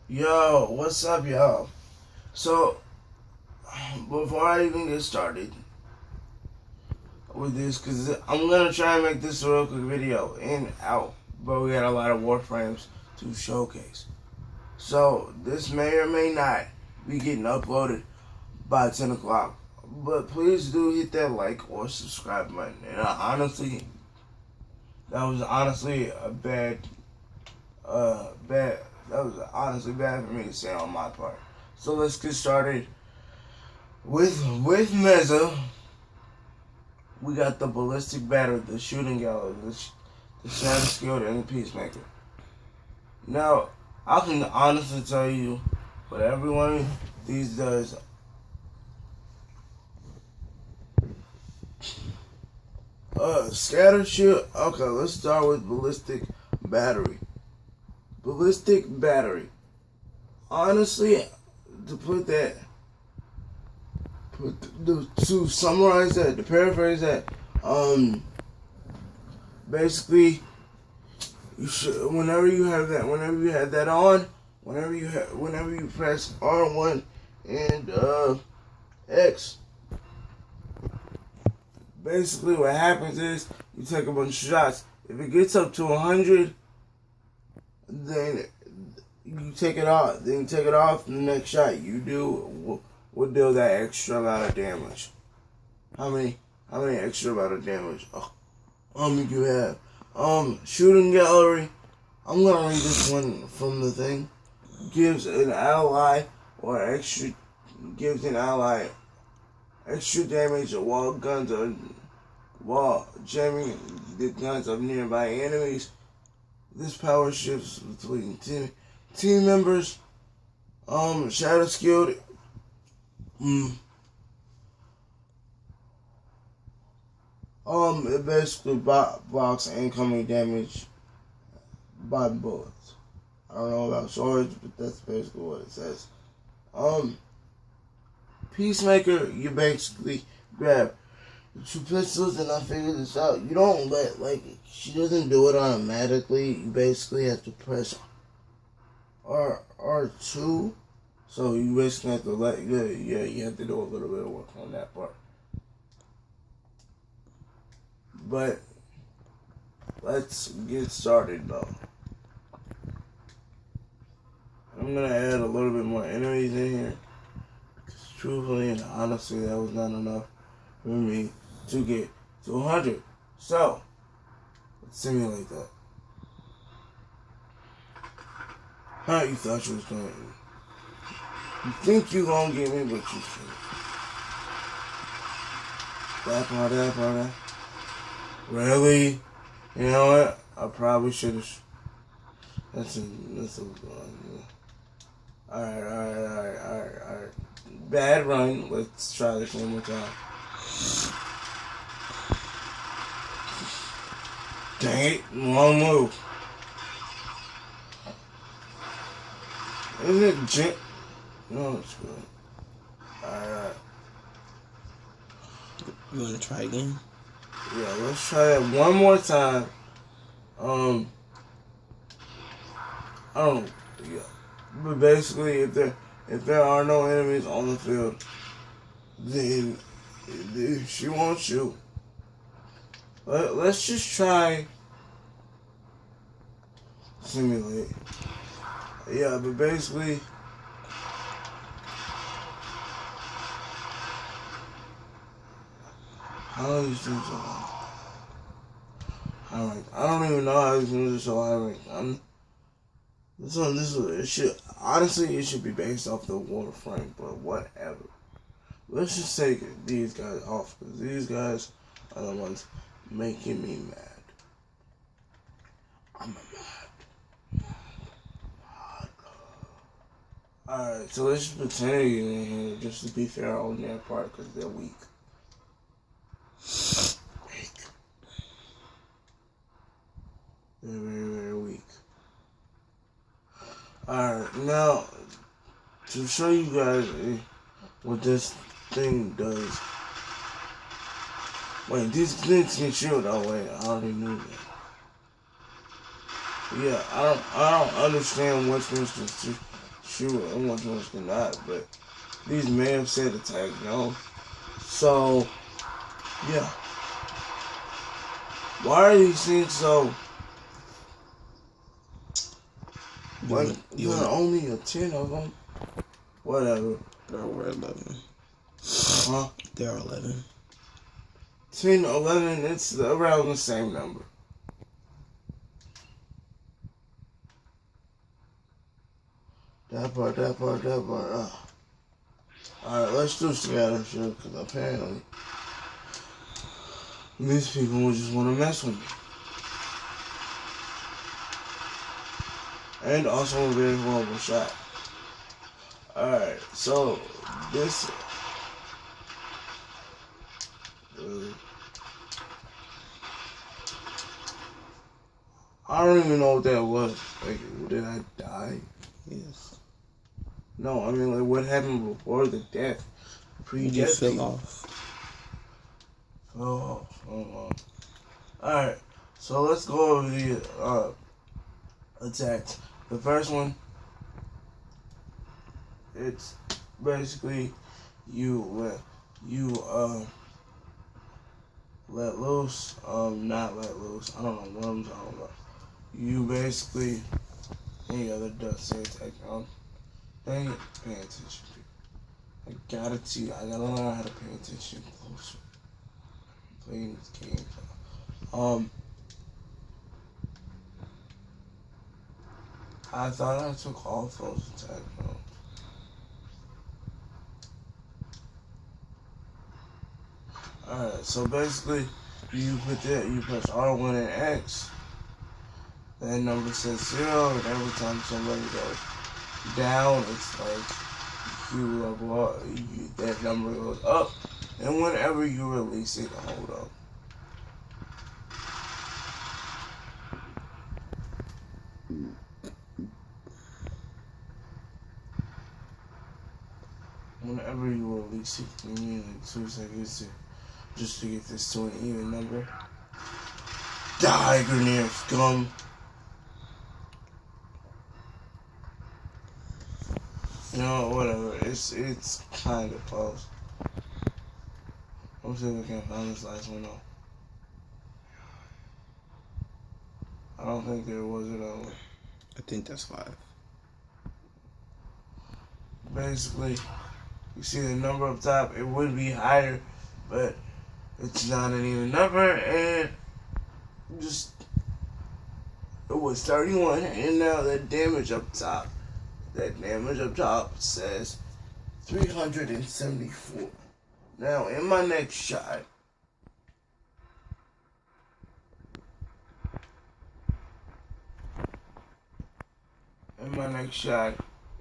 Yo, what's up, y'all? So, before I even get started with this, because I'm going to try and make this a real quick video in, out, but we got a lot of Warframes to showcase. So, this may or may not be getting uploaded by 10 o'clock, but please do hit that like or subscribe button. And that was honestly bad for me to say on my part. So let's get started with Meza. We got the ballistic battery, the shooting gallery, the shadow skilled, and the peacemaker. Now, I can honestly tell you, what every one of these does. Scatter shield. Okay, let's start with ballistic battery. Ballistic battery. Honestly, to summarize that, to paraphrase that, basically, you should, whenever you have that on, whenever you press R1 and X, basically what happens is you take a bunch of shots. If it gets up to 100, then you take it off. Then you take it off, and the next shot you do will deal that extra amount of damage. How many extra amount of damage? You have shooting gallery. I'm gonna read this one from the thing. Gives an ally extra damage while jamming the guns of nearby enemies. This power shifts between team members. Shadow skilled. It basically blocks incoming damage by bullets. I don't know about swords, but that's basically what it says. Peacemaker, you basically grab two pistols, and I figured this out. You don't she doesn't do it automatically. You basically have to press R2. So you basically have to you have to do a little bit of work on that part. But let's get started though. I'm gonna add a little bit more enemies in here. Truthfully and honestly, that was not enough for me to get to 100. So, let's simulate that. How you thought you was going to? You think you gonna get me, but you can't. That part. Really? You know what? I probably should have. That's a Alright. Bad run. Let's try this one more time. Dang it. Wrong move. Is it No, it's good. Alright. You wanna try again? Yeah, let's try it one more time. I don't know. Yeah. But basically, if there are no enemies on the field, then she won't shoot. Let's just try simulate. Yeah, but basically, how these things are. Alright, I don't even know how these things are so high. Honestly, it should be based off the Warframe, but whatever. Let's just take these guys off, because these guys are the ones making me mad. I'm mad. Alright, so let's just pretend to get in here, just to be fair on their part, because they're weak. They're very, very weak. Alright, now, to show you guys what this thing does. Wait, these things can shoot. Oh wait, I already knew that. Yeah, I don't understand which ones can shoot and which ones cannot, but these may have said attack, So yeah, why are these things so? Like there are only a 10 of them. Whatever. There were 11. Huh? There are 11. 10, 11, it's around the same number. That part. Alright, let's do scatter shit, because apparently these people will just want to mess with me. And also a very horrible shot. Alright, so this. I don't even know what that was. Like, did I die? Yes. No, I mean, like, what happened before the death? Pre-death. You fell off. Oh. Alright, so let's go over the attacks. The first one, it's basically you let loose, not let loose. I don't know what I'm talking about. You basically, any other does say attack. Dang it, pay attention, people. I gotta learn how to pay attention closer. I'm playing this game. I thought I took all those attack modes. Alright, so basically, you press R1 and X. That number says 0, and every time somebody goes down, it's like you level up, that number goes up, and whenever you release it, hold up. Whenever you release it, you need like 2 seconds just to get this to an even number. Die, grenade scum! Whatever. It's kind of close. I'm see if I can find this last one though. I don't think there was another one. I think that's 5. Basically, you see the number up top. It would be higher, but it's not an even number, and just it was 31, and now the damage up top. That damage up top says 374. Now, in my next shot,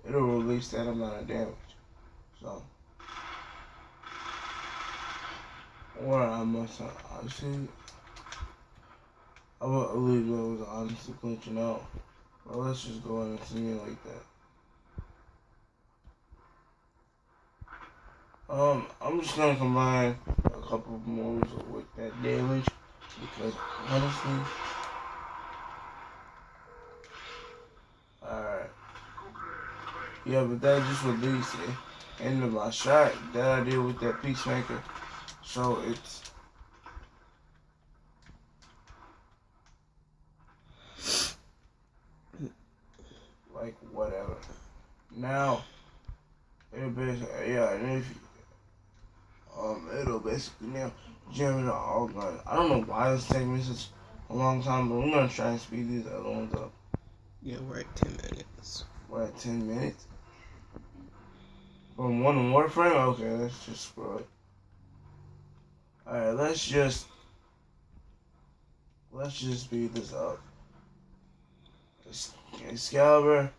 it'll release that amount of damage. So, or I must have, honestly, I believe that was honestly glitching out. But let's just go ahead and simulate that. I'm just gonna combine a couple of moves with that damage because honestly, alright. Yeah, but that just released it into my shot that I did with that Peacemaker. So it's like whatever. Now it'll basically and if it'll basically now jam it all gun. I don't know why this taking me such a long time, but I'm gonna try and speed these other ones up. Yeah, we're at 10 minutes. We're at 10 minutes? From one Warframe? Okay, let's just screw it. Alright, let's just speed this up. Excalibur.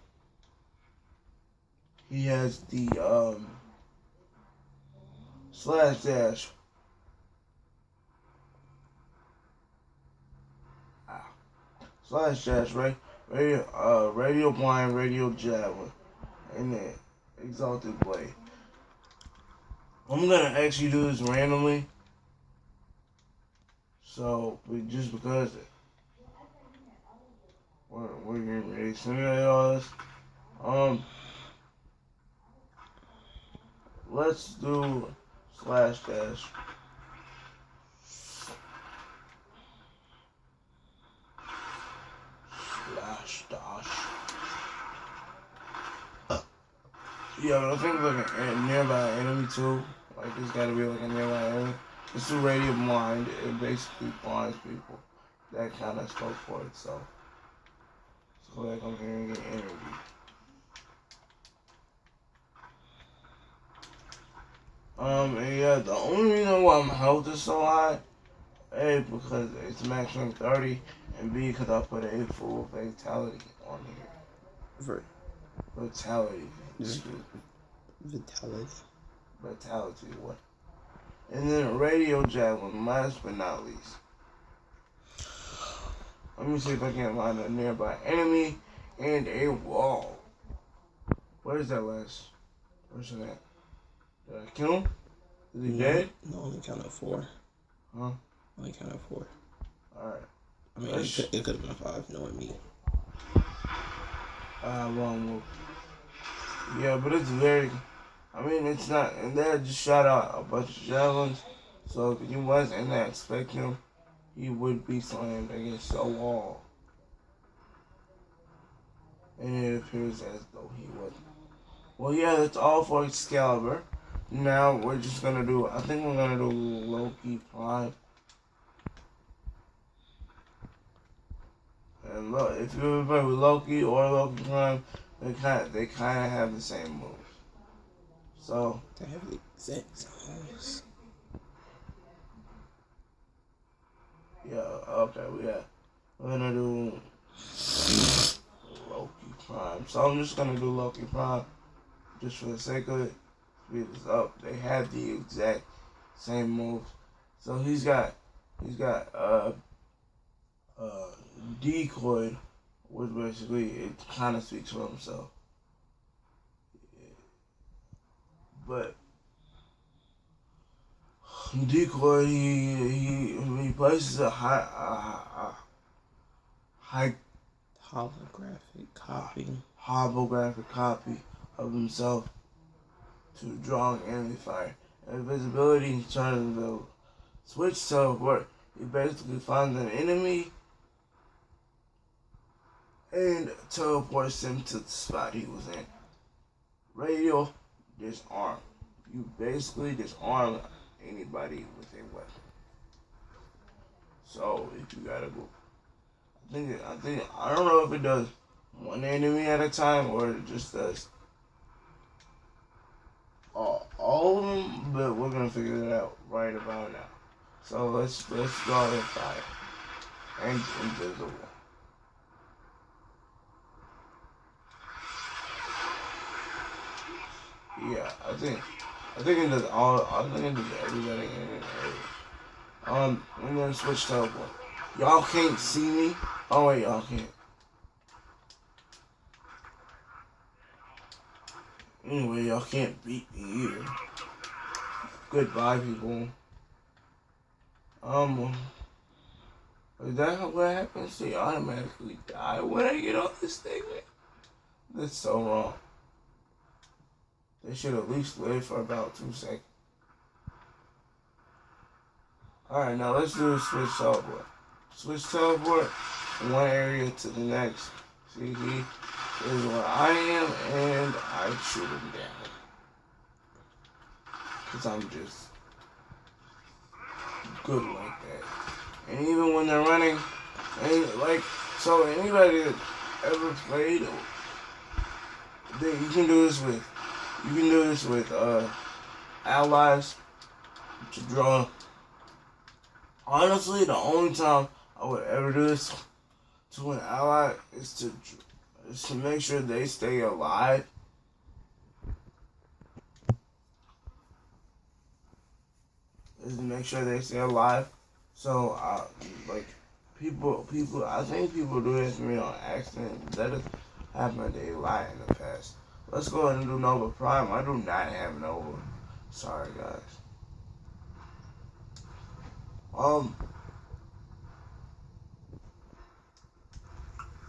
He has the slash dash. Slash dash, right? Radio blind, radio javelin, and then exalted blade. I'm gonna actually do this randomly. So, just because we're getting ready to simulate all this. Let's do slash dash. Slash dash. Yeah, but I think like a nearby enemy too. Like there's gotta be like a nearby enemy. It's a radiant blind. It basically blinds people. That kind of spoke for itself. So like I'm here and get energy. And yeah, the only reason why my health is so high, A, because it's maximum 30, and B, because I put a full fatality on here. Fatality. Excuse me. Vitality, what? And then a radio javelin, last but not least. Let me see if I can find a nearby enemy and a wall. Where is that last person at? Did I kill him? Is he dead? No, only counted 4. Huh? Only counted 4. Alright. I mean, it could have been 5, knowing me. Wrong move. Yeah, but it's very... I mean, it's not... And they just shot out a bunch of javelins. So if he wasn't expecting him, he would be slammed against a wall. And it appears as though he wasn't. Well, yeah, that's all for Excalibur. Now we're just gonna do... I think we're gonna do Loki Prime. And look, if you ever play with Loki or Loki Prime, they kind of have the same moves. So They have the exact same moves. Yeah, okay, we're gonna do Loki Prime. So I'm just gonna do Loki Prime just for the sake of it. Speed this up. They have the exact same moves. So he's got decoy, which basically it kind of speaks for himself. But decoy, he places a high holographic copy of himself to draw an enemy fire. Invisibility, he turns invisible. Switch teleport, he basically finds an enemy and teleports him to the spot he was in. Radio, disarm. You basically disarm anybody with a weapon. So if you gotta go, I don't know if it does one enemy at a time or it just does all of them, but we're gonna figure it out right about now. So let's go and fire and invisible. Yeah, I think it does all. I think it does everybody in an area. I'm gonna switch teleport. Y'all can't see me. Oh wait, y'all can't. Anyway, y'all can't beat me either. Goodbye, people. Is that what happens? So you automatically die when I get on this thing, man? That's so wrong. They should at least live for about 2 seconds. Alright, now let's do a switch teleport. Switch teleport from one area to the next. See, he is where I am, and I shoot him down. Because I'm just good like that. And even when they're running, and like, so anybody that ever played, you can do this with allies to draw. Honestly, the only time I would ever do this to an ally is to make sure they stay alive. So, like, people, I think people do this to me on accident. That has happened a lot in the past. Let's go ahead and do Nova Prime. I do not have Nova. Sorry, guys.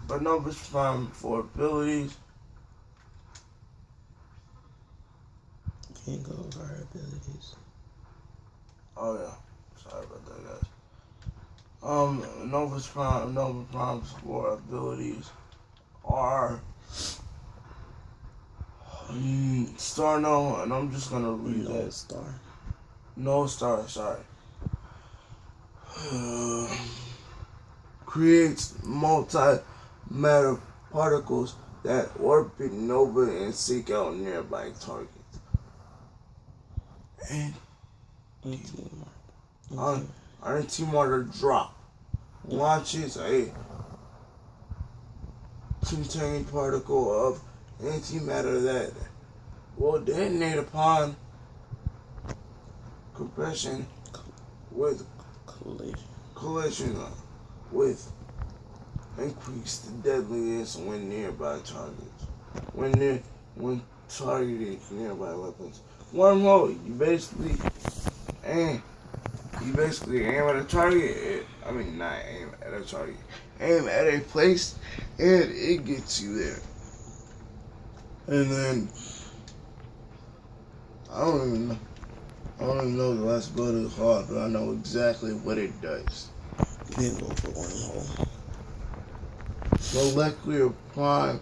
But Nova's Prime for abilities. Can't go over our abilities. Oh yeah, sorry about that, guys. Nova Prime's for abilities are Star Nova, and I'm just gonna read No that. star. No Star, sorry. Creates multi-matter particles that orbit Nova and seek out nearby targets. And on antimatter drop launches a contained particle of antimatter that will detonate upon compression with collision with increased deadliness when nearby targets. When targeting nearby weapons. Wormhole, you basically aim at a target. Not aim at a target. Aim at a place and it gets you there. And then I don't even know the last ability is hard, but I know exactly what it does. Then go for wormhole. Molecular prime,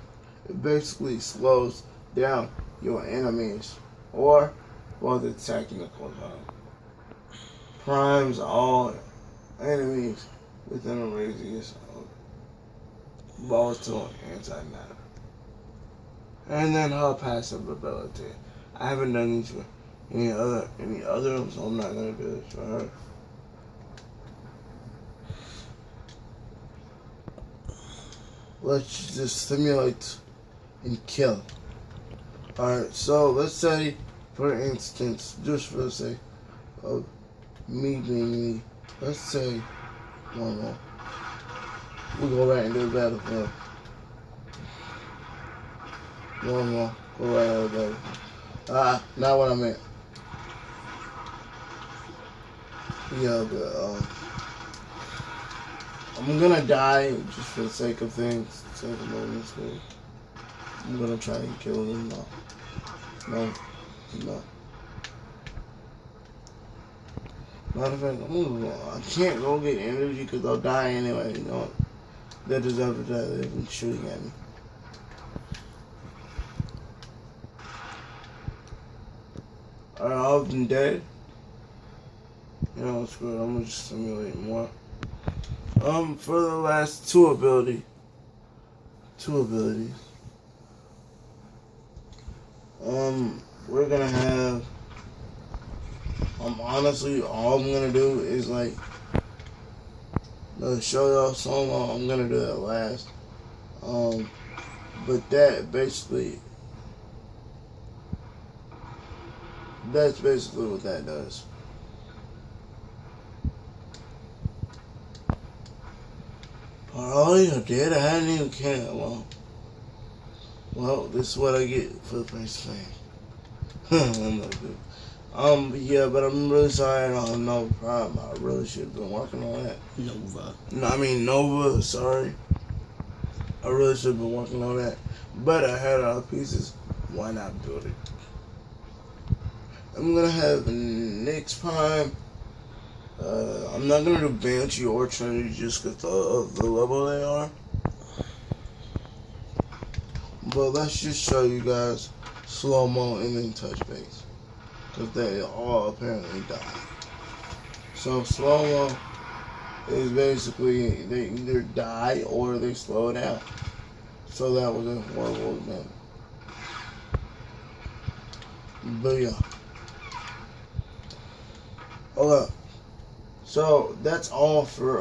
it basically slows down your enemies or while attacking the close line. Primes all enemies within a radius of volatile antimatter. And then her passive ability. I haven't done these for any other, so I'm not gonna do this for her. Let's just simulate and kill. Alright, so let's say, for instance, just for the sake of me being me, let's say, one more. We'll go right into the battlefield. One more. Go right into the battlefield. Not what I meant. Yeah, but, I'm gonna die just for the sake of things, sake of moments. I'm gonna try and kill them. No. Matter of fact, I can't go get energy because I'll die anyway. You know, they deserve to die. They've been shooting at me. Alright, all of them dead. You know, screw it. I'm gonna just simulate more. For the last two abilities. We're gonna have. Honestly, all I'm gonna do is show y'all solo. I'm gonna do that last. But that's basically what that does. Oh, you're dead. I hadn't even cared. Well, this is what I get for the first thing. I'm not good. Yeah, but I'm really sorry I don't have no problem. I really should have been working on that. Nova, sorry. I really should have been working on that. But I had all the pieces. Why not build it? I'm gonna have next time. I'm not gonna do Banshee or Trinity just because of the level they are. But let's just show you guys slow-mo and then touch base. Because they all apparently die. So slow-mo is basically they either die or they slow down. So that was a horrible event. But yeah. Okay. So that's all for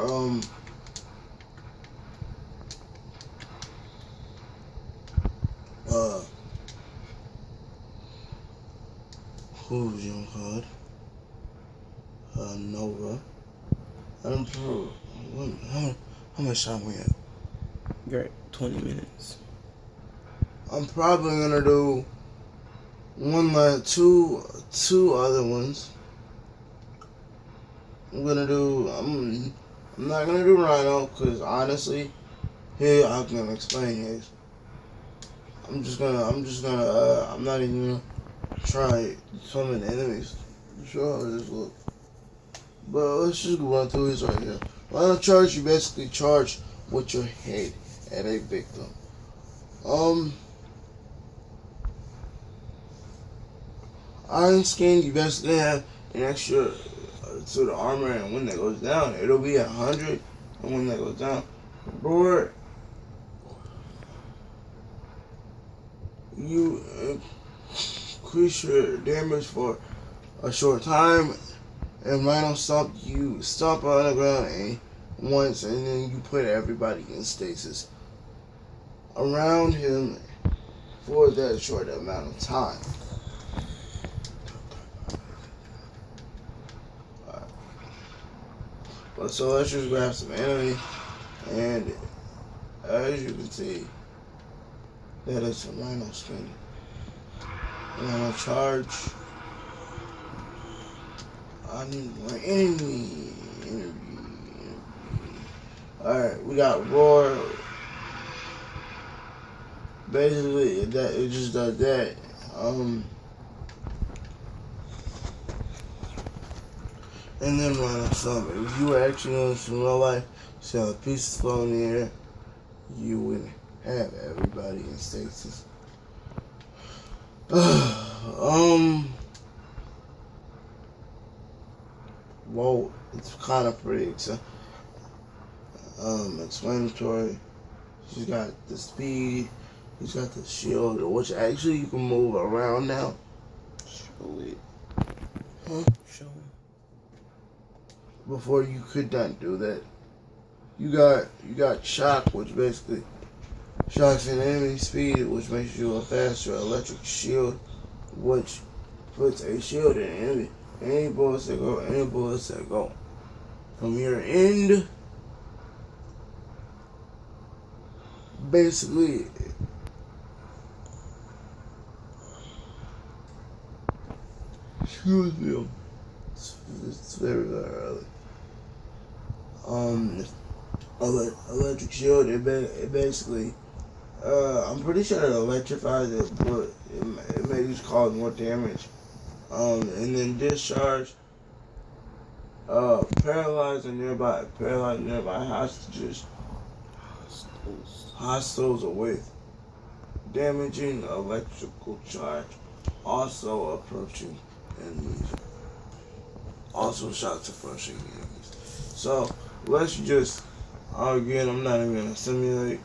who's young card? Nova. How much time we have? You're at 20 minutes. I'm probably gonna do two other ones. I'm not gonna do Rhino because honestly, here I'm gonna explain his. I'm not even gonna try summon enemies. Show how this look. But let's just run through this right here. Rhino charge, you basically charge with your head at a victim. Iron skin, you basically have an extra to the armor, and when that goes down, it'll be 100, and when that goes down, roar, you increase your damage for a short time, and Rhino Stomp, you stomp on the ground once, and then you put everybody in stasis around him for that short amount of time. But so let's just grab some enemy, and as you can see, that is a Rhino skin. Rhino charge. I need more enemy. Alright, we got roar. Basically, it just does that. And then Rhino Stomp. If you were actually on some real life, see how the pieces flow in the air, you would have everybody in stasis. Well, it's kind of pretty explanatory. He's got the speed, he's got the shield, which actually you can move around now. Show it. Huh? Show him. Before you could not do that. You got shock, which basically shocks an enemy speed, which makes you a faster. Electric shield, which puts a shield in an enemy. Any bullets that go from your end, basically, excuse me, it's very early. Electric shield, it basically, I'm pretty sure it electrifies it, but it makes you cause more damage. And then discharge, paralyze nearby hostiles with damaging electrical charge, also approaching enemies. Also shots approaching enemies. So let's just, again, I'm not even gonna simulate.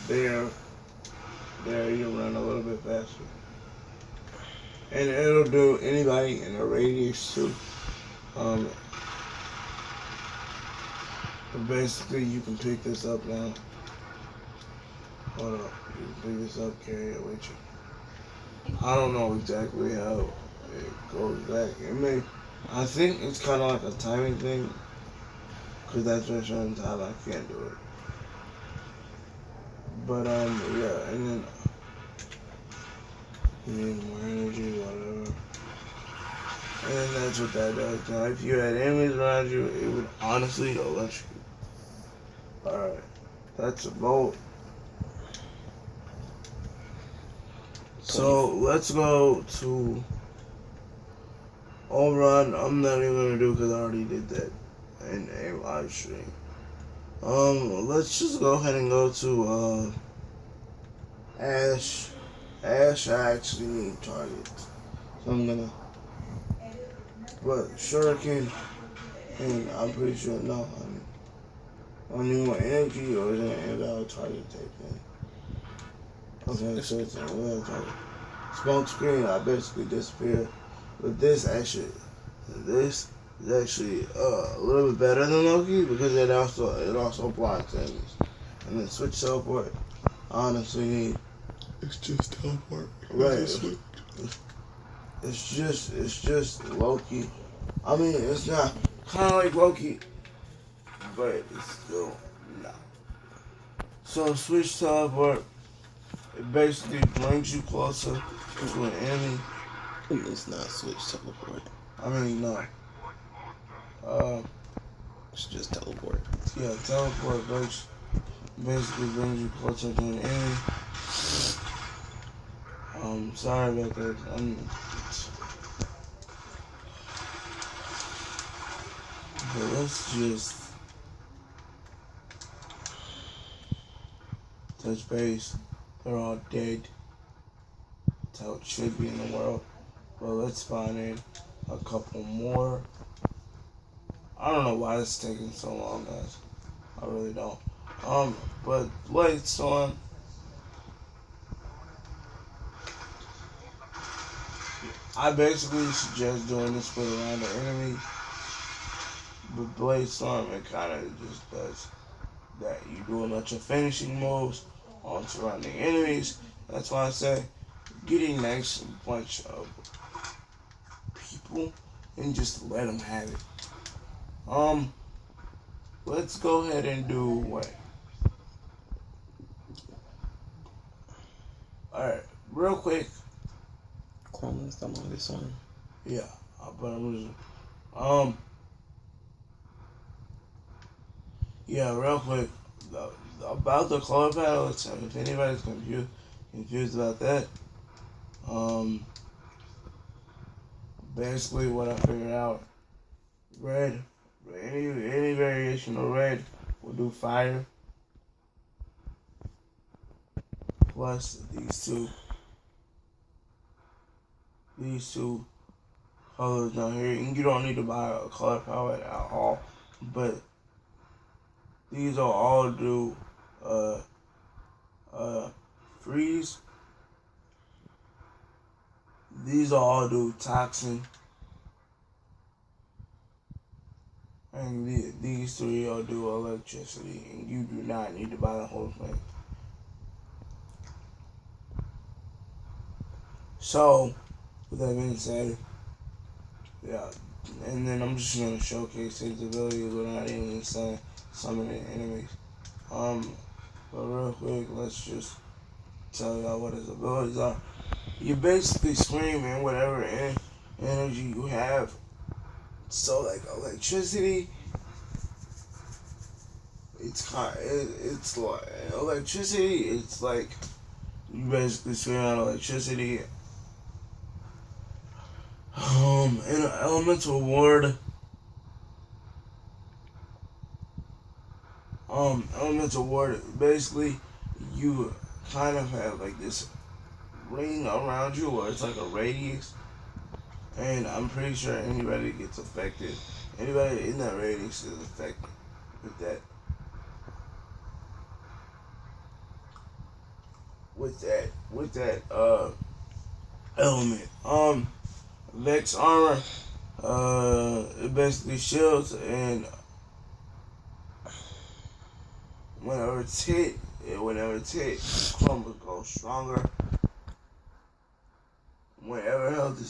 There you run a little bit faster. And it'll do anybody in a radius too. But basically, you can pick this up now. Hold up, you can pick this up, carry it with you. I don't know exactly how it goes back. I think it's kind of like a timing thing, because that's what certain time I can't do it. But yeah, and then you need more energy, whatever. And that's what that does. Now, if you had enemies around you, it would honestly electrocute. Alright, that's a bolt. So, let's go to overrun. I'm not even going to do because I already did that in a live stream. Let's just go ahead and go to Ash. Ash, I actually need targets. So I'm gonna, but Shuriken, and I'm pretty sure, no, I need more energy, or is it an invalid target type thing? Okay, so it's an invalid target. Smoke screen, I basically disappear. But this is actually a little bit better than Loki, because it also blocks enemies. And then switch teleport, I honestly need. It's just teleport. Right. It's just Loki. I mean, it's not kind of like Loki, but it's still not. So switch teleport. It basically brings you closer to an enemy. It's not switch teleport. I mean, no. It's just teleport. Yeah, teleport brings basically brings you closer to an enemy. Sorry about that. But let's just touch base. They're all dead. That's how it should be in the world. But let's find in a couple more. I don't know why it's taking so long, guys. I really don't. But lights on. I basically suggest doing this with around the enemy. With Blade Storm, it kind of just does that. You do a bunch of finishing moves on surrounding enemies. That's why I say get a nice bunch of people and just let them have it. Let's go ahead and do what? Alright, real quick. Corn's the longest one. Yeah, but I'm just, yeah, real quick. About the color palettes, if anybody's confused about that, basically what I figured out, red, any variation of red will do fire, plus these two colors down here, and you don't need to buy a color palette at all, but these will all do freeze. These will all do toxin. And these three all do electricity, and you do not need to buy the whole thing. So, with that being said, yeah, and then I'm just gonna showcase his abilities without even saying some of the enemies. But real quick, let's just tell y'all what his abilities are. You basically scream in whatever energy you have. So like electricity, it's like electricity. It's like you basically scream out electricity. In an elemental ward. Elemental ward. Basically, you kind of have like this ring around you, where it's like a radius. And I'm pretty sure anybody gets affected. Anybody in that radius is affected with that. With that element. Vex armor. It basically shields, and whenever it's hit, Chrome goes stronger. Whenever health